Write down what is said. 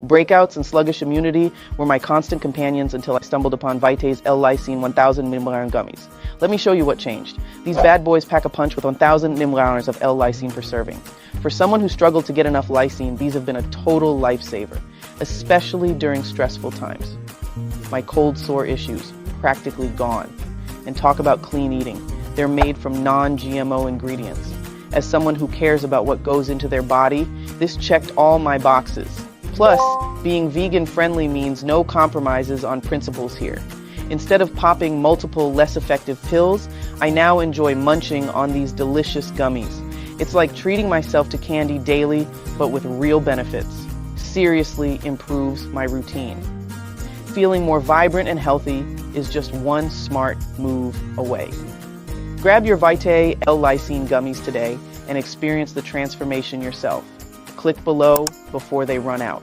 Breakouts and sluggish immunity were my constant companions until I stumbled upon VAITE L-Lysine 1000 mg gummies. Let me show you what changed. These bad boys pack a punch with 1000 mg of L-Lysine per serving. For someone who struggled to get enough lysine, these have been a total lifesaver, especially during stressful times. My cold sore issues, practically gone. And talk about clean eating. They're made from non-GMO ingredients. As someone who cares about what goes into their body, this checked all my boxes. Plus, being vegan-friendly means no compromises on principles here. Instead of popping multiple less effective pills, I now enjoy munching on these delicious gummies. It's like treating myself to candy daily, but with real benefits. Seriously improves my routine. Feeling more vibrant and healthy is just one smart move away. Grab your VAITE L-Lysine Gummies today and experience the transformation yourself. Click below before they run out.